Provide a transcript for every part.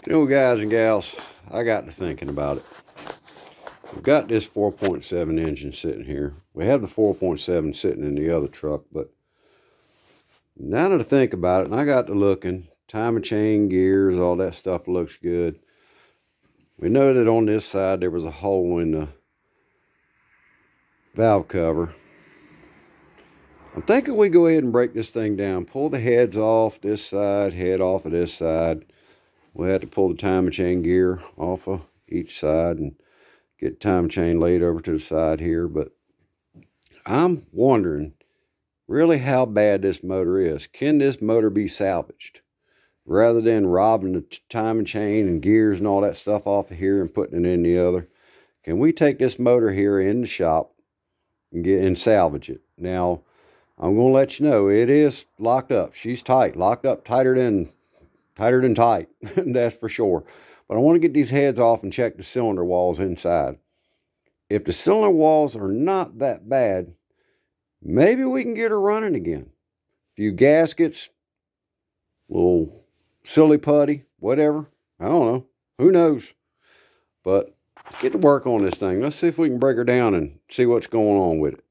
You know, guys and gals, I got to thinking about it. We've got this 4.7 engine sitting here. We have the 4.7 sitting in the other truck, but now that I think about it, and I got to looking, timing chain, gears, all that stuff looks good. We know that on this side there was a hole in the valve cover. I'm thinking we go ahead and break this thing down, pull the heads off this side, head off of this side. We'll have to pull the timing chain gear off of each side and get the timing chain laid over to the side here. But I'm wondering really how bad this motor is. Can this motor be salvaged? Rather than robbing the timing chain and gears and all that stuff off of here and putting it in the other, can we take this motor here in the shop and salvage it? Now, I'm going to let you know, it is locked up. She's tight, locked up tighter than tight, that's for sure. But I want to get these heads off and check the cylinder walls inside. If the cylinder walls are not that bad, maybe we can get her running again. A few gaskets, little silly putty, whatever. I don't know. Who knows? But let's get to work on this thing. Let's see if we can break her down and see what's going on with it.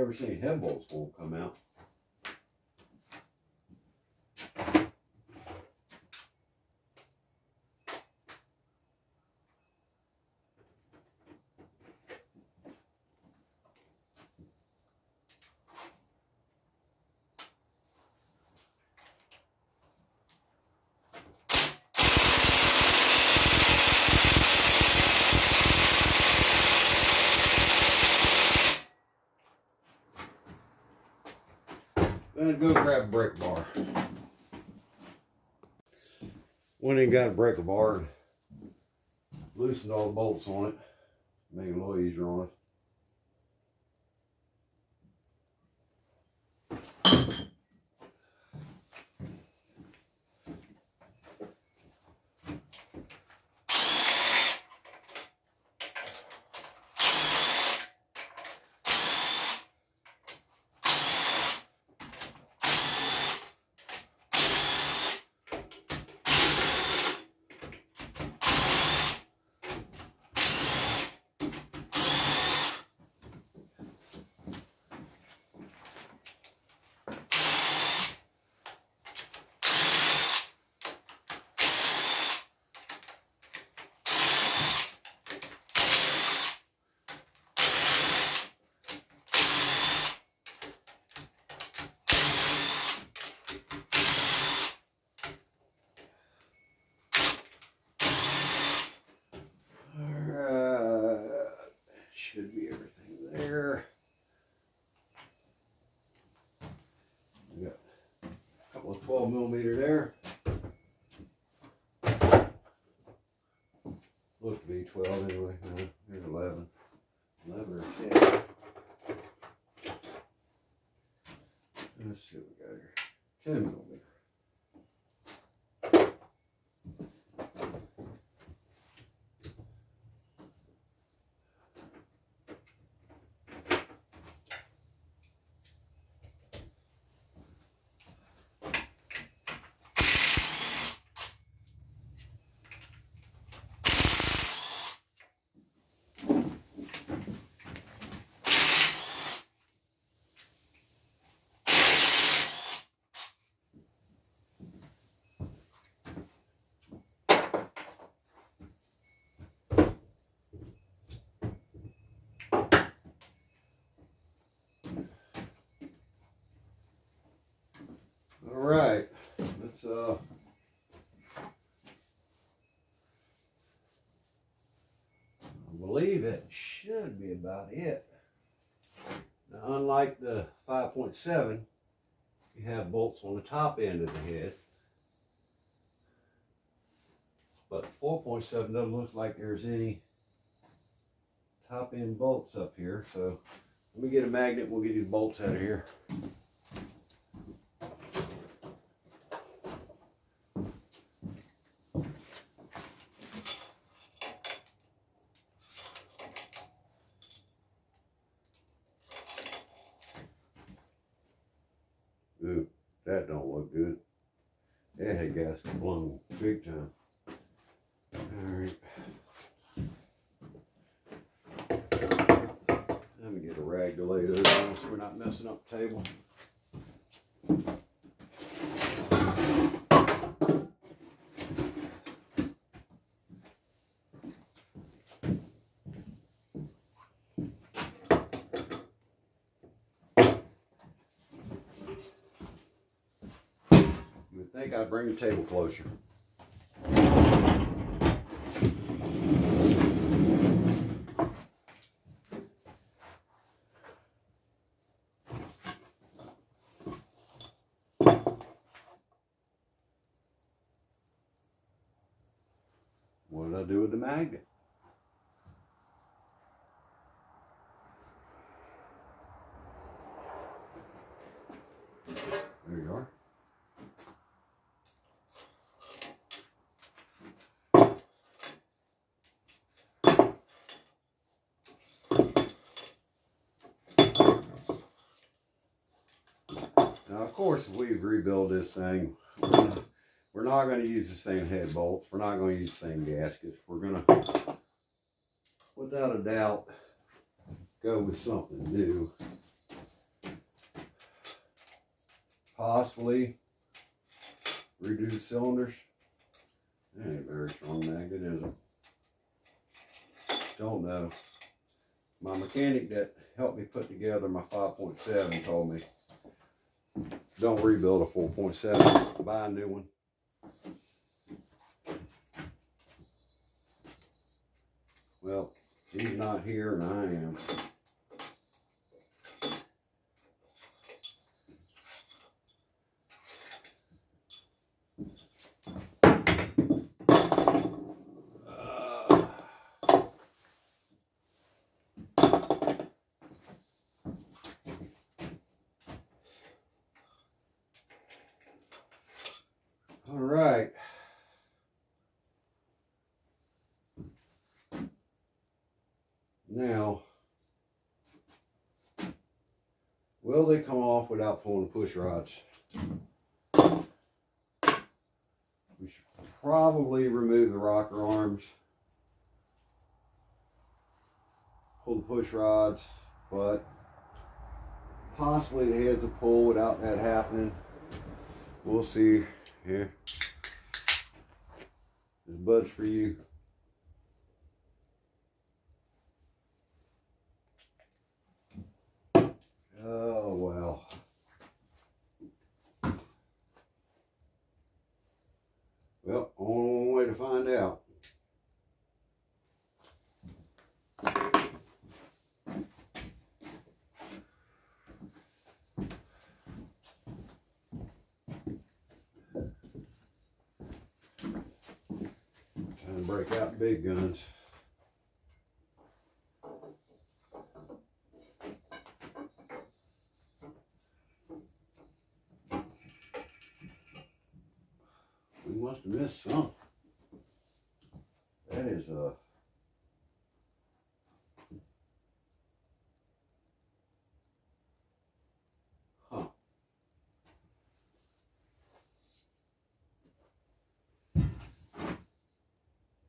never seen head bolts won't come out. Then go grab a brake bar. Went in, got a breaker bar, and loosened all the bolts on it, made it a little easier on it. Should be everything there. We got a couple of 12mm there. Look to be 12 anyway. No, here's 11. 11 or 10. Let's see what we got here. 10mm. All right, let's I believe it should be about it. Now, unlike the 5.7, you have bolts on the top end of the head, but 4.7 doesn't look like there's any top end bolts up here. So let me get a magnet and we'll get these bolts out of here. Ooh, that don't look good. That head gasket blown big time. Alright. Let me get a rag to lay those on so we're not messing up the table. You would think I'd bring the table closer. What did I do with the magnet? There you are. Now, of course, if we rebuild this thing, we're not going to use the same head bolts. We're not going to use the same gaskets. We're going to, without a doubt, go with something new. possibly reduce cylinders. That ain't very strong magnet, is it? Don't know. My mechanic that helped me put together my 5.7 told me, don't rebuild a 4.7, buy a new one. Well, he's not here and I am. All right. Now, will they come off without pulling the push rods? We should probably remove the rocker arms, pull the push rods, but possibly the heads will pull without that happening. We'll see. Here, this bud's for you. Oh, well. Well, only one way to find out. Time to break out the big guns. We must have missed some. That is a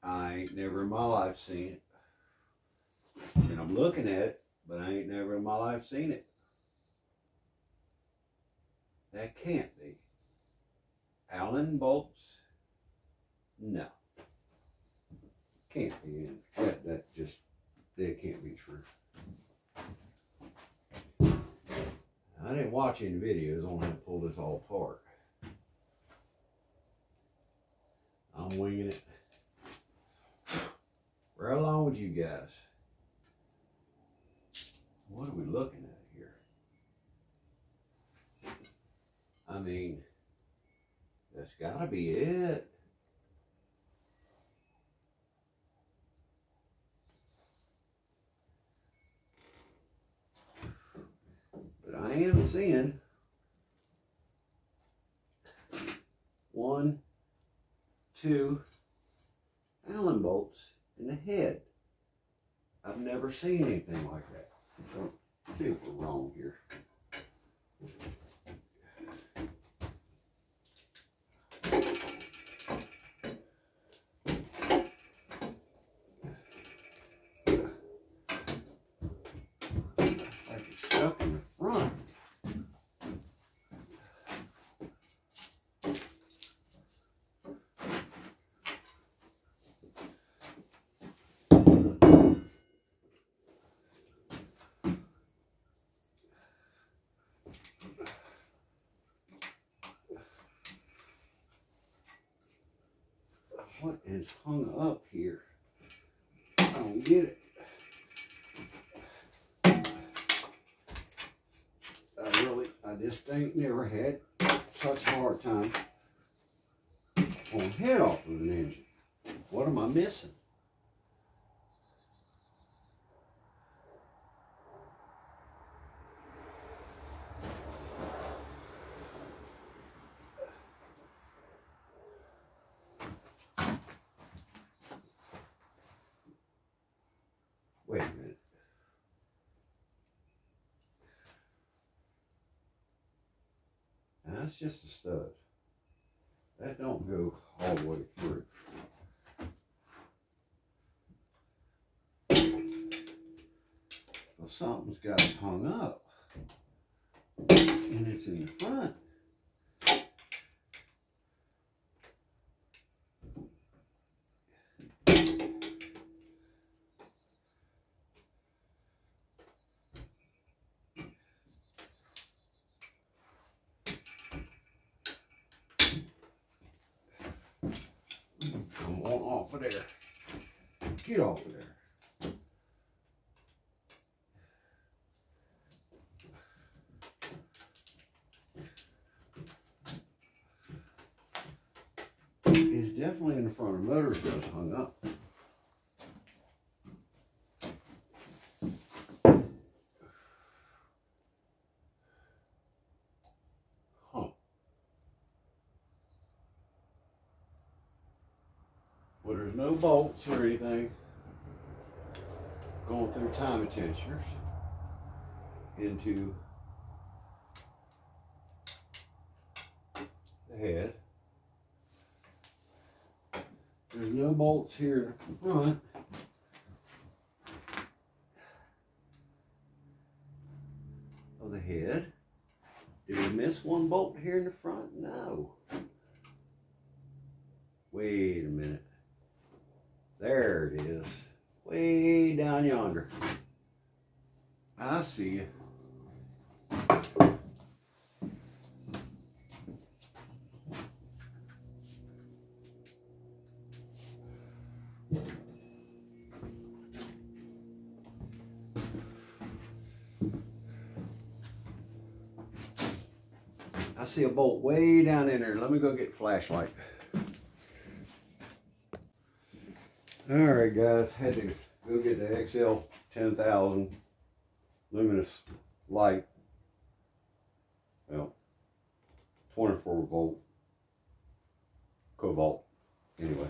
I ain't never in my life seen it. And I'm looking at it, but I ain't never in my life seen it. That can't be. Allen bolts? No. Can't be in. That can't be true. I didn't watch any videos on how to pull this all apart. I'm winging it. Right along with you guys. What are we looking at here? I mean, that's gotta be it. But I am seeing 1, 2 Allen bolts in the head. I've never seen anything like that. So, see if we're wrong here. Like it's stuck in the front. What is hung up here? I don't get it. I just ain't never had such a hard time pulling head off of an engine. What am I missing? Wait a minute. Now, that's just a stud. That don't go all the way through. Well, something's got it hung up. And it's in the front. of there. Get off of there. It's definitely in the front. The motor's just hung up. Huh. Well, there's no bolts or anything going through time tensioners into the head. There's no bolts here in the front. Of the head. Did we miss one bolt here in the front? No. Wait a minute. There it is. Way down yonder. I see you. I see a bolt way down in there. Let me go get a flashlight. Alright guys, had to go get the XL 10,000 luminous light. Well, 24 volt cobalt. Anyway.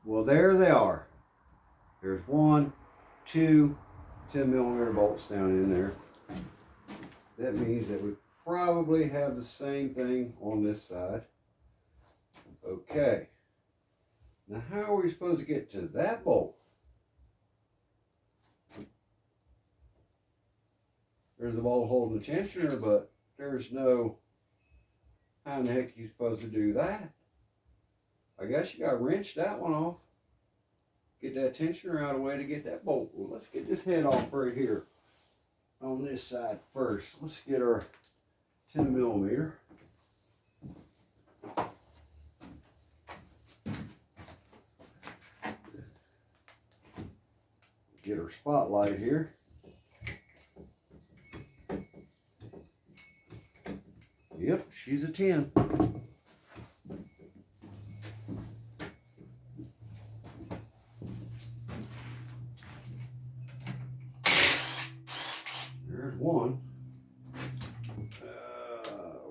Well, there they are. There's 1, 2 10mm bolts down in there. That means that we probably have the same thing on this side. Okay. Now how are we supposed to get to that bolt? There's the bolt holding the tensioner, but there's no, how in the heck are you supposed to do that? I guess you got to wrench that one off. Get that tensioner out of the way to get that bolt. Well, let's get this head off right here on this side first. Let's get our 10mm. Get our spotlight here. Yep, she's a 10. There's one.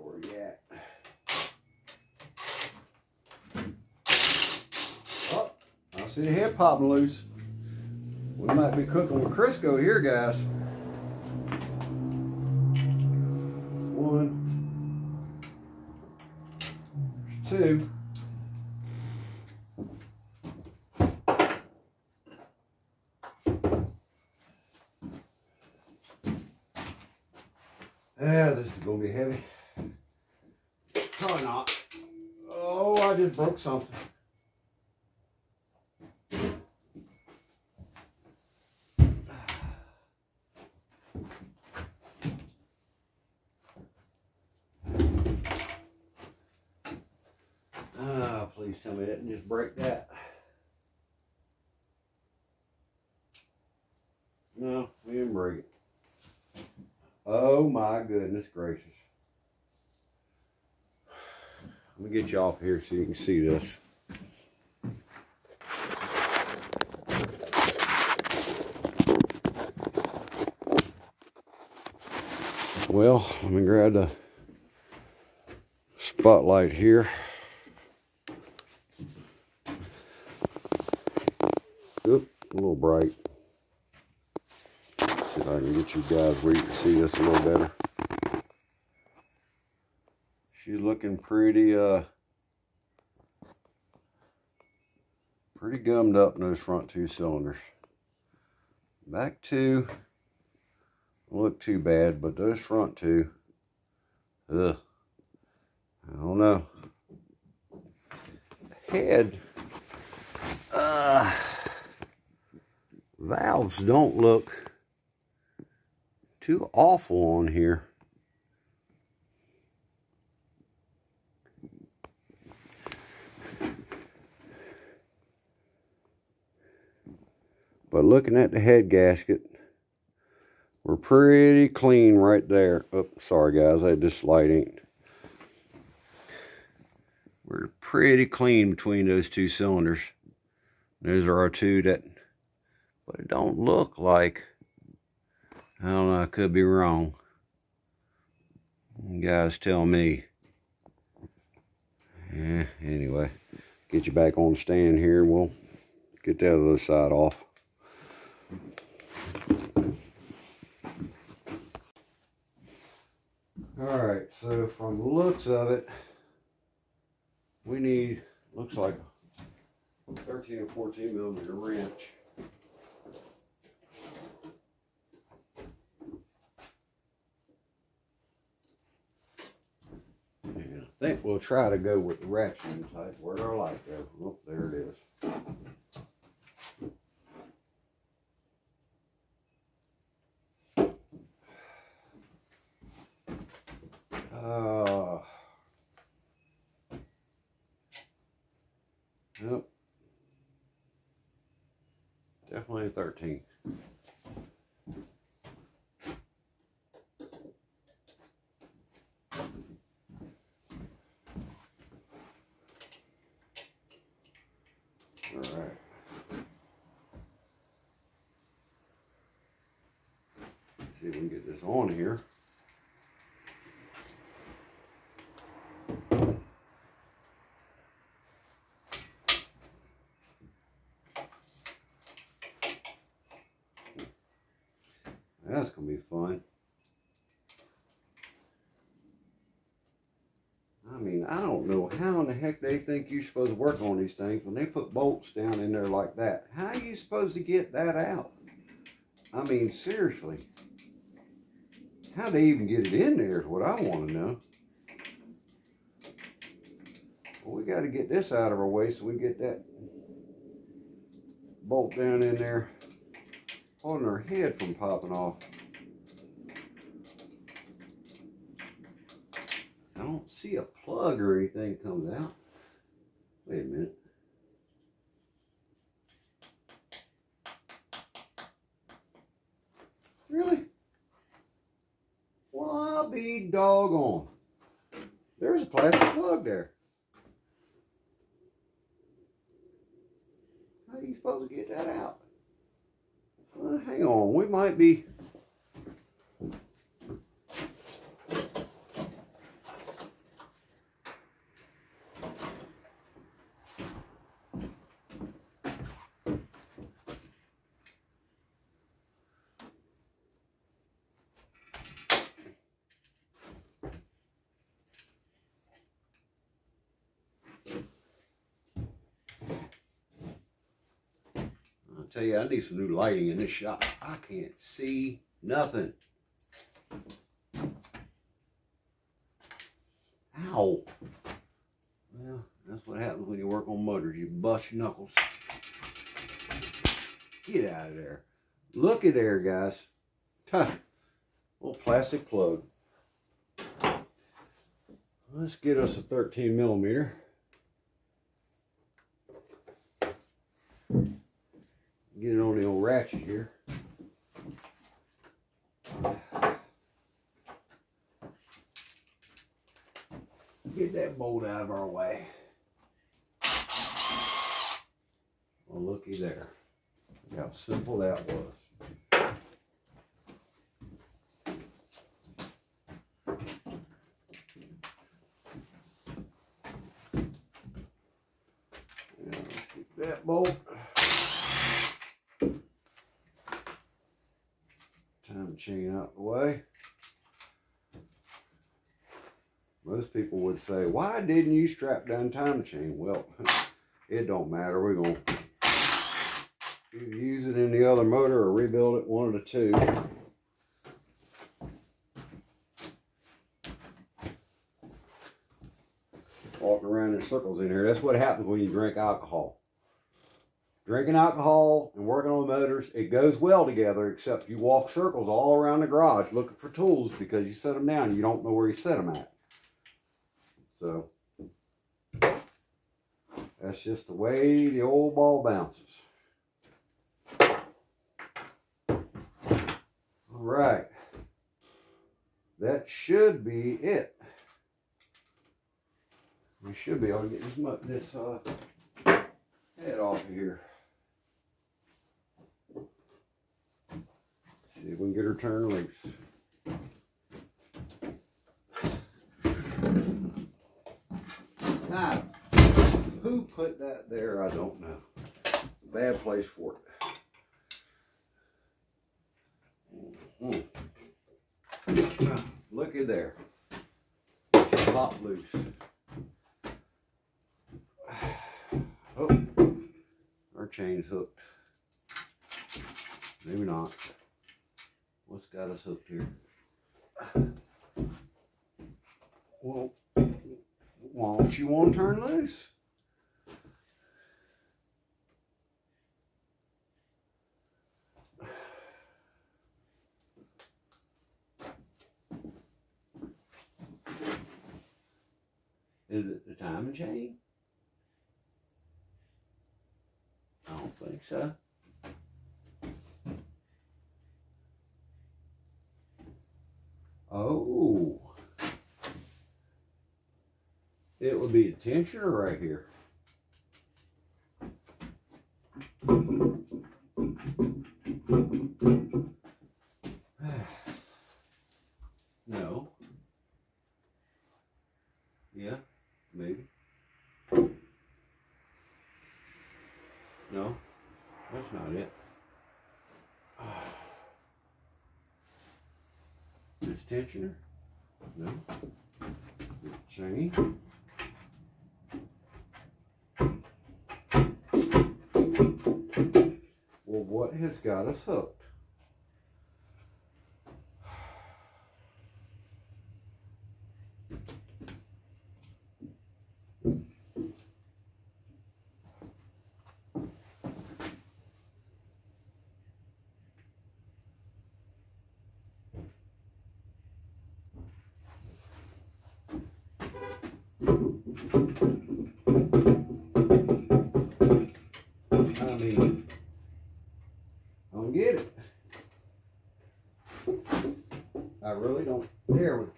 Where you at? Oh, I see the head popping loose. We might be cooking with Crisco here, guys. 1, 2. Yeah, this is gonna be heavy. Probably not. Oh, I just broke something. Please tell me that and just break that. No, we didn't break it. Oh my goodness gracious. Let me get you off here so you can see this. Well, let me grab the spotlight here. Oop, a little bright. See if I can get you guys where you can see this a little better. She's looking pretty pretty gummed up in those front 2 cylinders. Back 2 don't look too bad, but those front 2, ugh, I don't know. Head valves don't look too awful on here. But looking at the head gasket, we're pretty clean right there. Oh, sorry guys, this light ain't. We're pretty clean between those two cylinders. Those are our two that, but it don't look like, I don't know, I could be wrong. You guys tell me. Yeah, anyway, get you back on the stand here and we'll get the other side off. Alright, so from the looks of it, we need, looks like a 13 or 14 millimeter wrench. And I think we'll try to go with the ratcheting type. Where'd our light go? Oh, there it is. Yep. Definitely a 13. All right. See if we can get this on here. That's gonna be fun. I mean, I don't know how in the heck they think you're supposed to work on these things when they put bolts down in there like that. How are you supposed to get that out? I mean, seriously. How they even get it in there is what I want to know. Well, we got to get this out of our way so we get that bolt down in there, holding our head from popping off. I don't see a plug or anything comes out. Wait a minute. Really? Well, I'll be doggone. There's a plastic plug there. How are you supposed to get that out? Well, hang on, we might be... I tell you, I need some new lighting in this shop. I can't see nothing. Ow. Well, that's what happens when you work on motors. You bust your knuckles. Get out of there. Looky there, guys. Little plastic plug. Let's get us a 13 millimeter. Get it on the old ratchet here. Get that bolt out of our way. Well, looky there. Look how simple that was. Now, let's get that bolt. Time chain out the way. Most people would say, why didn't you strap down time chain? Well, it don't matter. We're going to either use it in the other motor or rebuild it, one of the two. Walking around in circles in here. That's what happens when you drink alcohol. Drinking alcohol and working on motors, it goes well together, except you walk circles all around the garage looking for tools because you set them down and you don't know where you set them at. So, that's just the way the old ball bounces. right. That should be it. We should be able to get this head off of here. See if we can get her turned loose. Now, who put that there? I don't know. Bad place for it. Look at there. She popped loose. Oh, our chain's hooked. Maybe not. What's got us hooked here? Well, why don't you want to turn loose? Is it the timing chain? I don't think so. Oh. It would be a tensioner right here. No. Yeah, maybe. No, that's not it. This tensioner? No. This chain? Well, what has got us hooked? I mean, I don't get it. I really don't. There we go.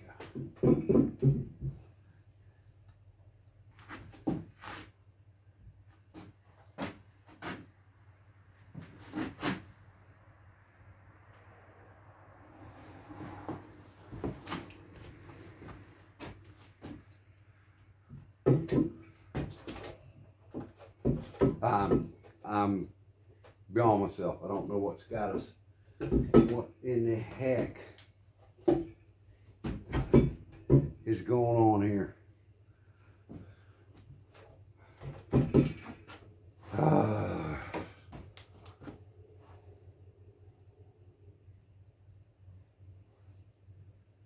I'm beyond myself. I don't know what's got us. What in the heck is going on here?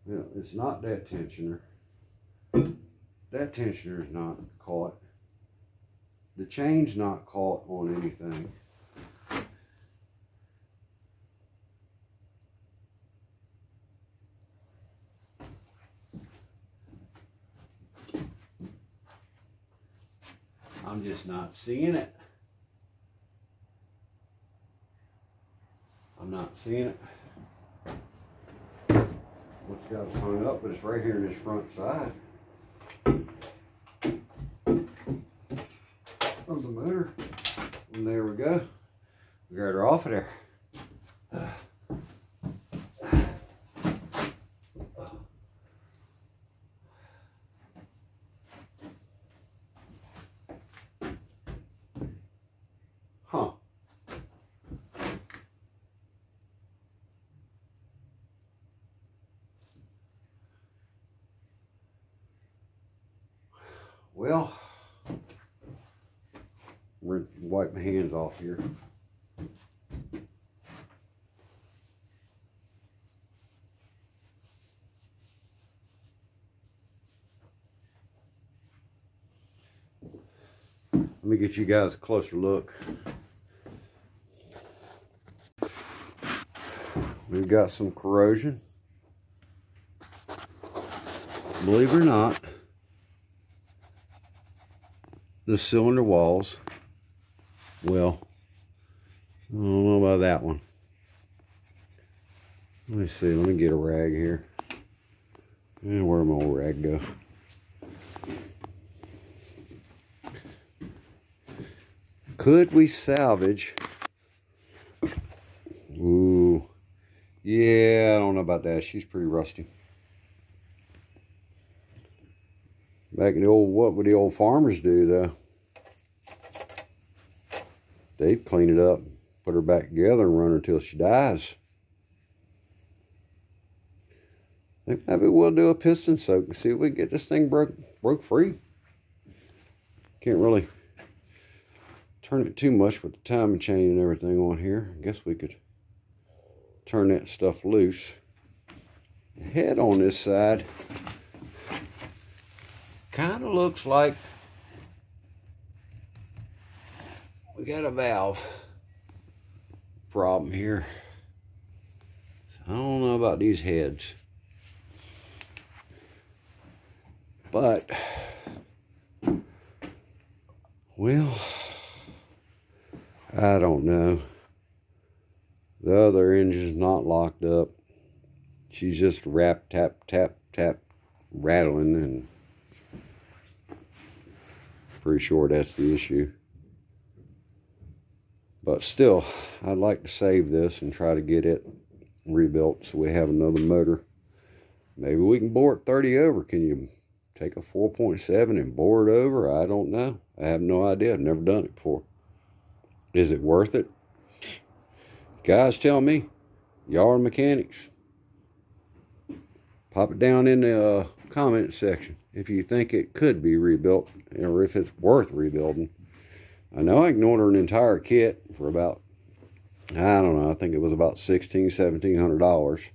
Well, it's not that tensioner. That tensioner is not caught. The chain's not caught on anything. I'm just not seeing it. I'm not seeing it. What's got us hung up, but it's right here in this front side of the motor. And there we go. We got her off of there. Huh. Well, I'm going to wipe my hands off here. Let me get you guys a closer look. We've got some corrosion. Believe it or not, the cylinder walls, well, I don't know about that one. Let me see, let me get a rag here. And where'd my old rag go? Could we salvage? Ooh. Yeah, I don't know about that. She's pretty rusty. Back in the old, what would the old farmers do though? They'd clean it up, put her back together and run her till she dies. I think maybe we'll do a piston soak and see if we can get this thing broke free. Can't really turn it too much with the timing chain and everything on here. I guess we could turn that stuff loose. The head on this side kind of looks like we got a valve problem here. So I don't know about these heads, but well, I don't know. The other engine's not locked up. She's just rap, tap, tap, tap, rattling, and pretty sure that's the issue. But still, I'd like to save this and try to get it rebuilt so we have another motor. Maybe we can bore it 30 over. Can you take a 4.7 and bore it over? I don't know. I have no idea. I've never done it before. Is it worth it? Guys, tell me. Y'all are mechanics. Pop it down in the comment section if you think it could be rebuilt or if it's worth rebuilding. I know I can order an entire kit for about, I don't know, I think it was about $1,700.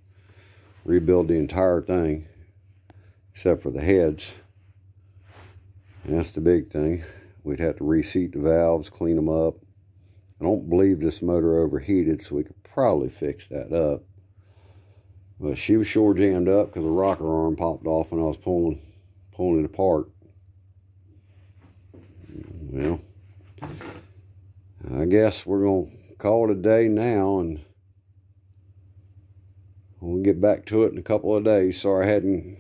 Rebuild the entire thing except for the heads. And that's the big thing. We'd have to reseat the valves, clean them up. I don't believe this motor overheated, so we could probably fix that up. But she was sure jammed up because the rocker arm popped off when I was pulling it apart. Well, I guess we're going to call it a day now, and we'll get back to it in a couple of days. Sorry I hadn't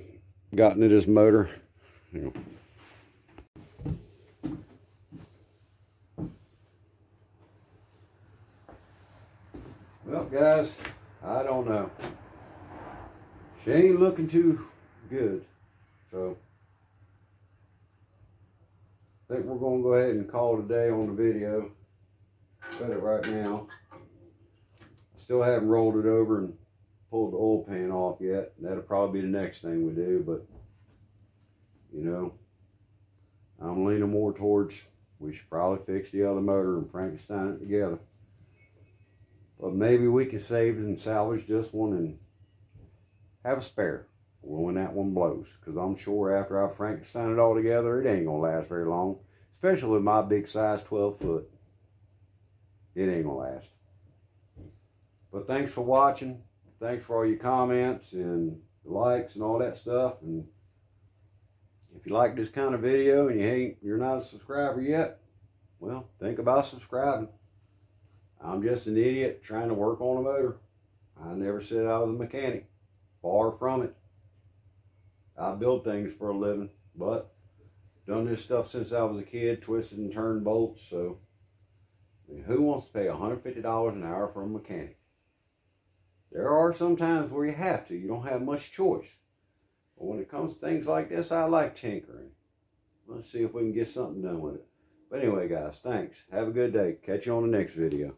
gotten to this motor. Well, guys, I don't know. She ain't looking too good, so I think we're going to go ahead and call it a day on the video. Cut it right now. Still haven't rolled it over and pulled the oil pan off yet. That'll probably be the next thing we do, but you know, I'm leaning more towards we should probably fix the other motor and Frankenstein it together. But maybe we can save and salvage this one and have a spare when that one blows. Because I'm sure after I Frankenstein it all together, it ain't going to last very long. Especially with my big size 12 foot. It ain't going to last. But thanks for watching. Thanks for all your comments and likes and all that stuff. And if you like this kind of video and you're not a subscriber yet, well, think about subscribing. I'm just an idiot trying to work on a motor. I never said I was a mechanic. Far from it. I build things for a living, but done this stuff since I was a kid, twisted and turned bolts. So who wants to pay $150 an hour for a mechanic? There are some times where you have to. You don't have much choice. But when it comes to things like this, I like tinkering. Let's see if we can get something done with it. But anyway, guys, thanks. Have a good day. Catch you on the next video.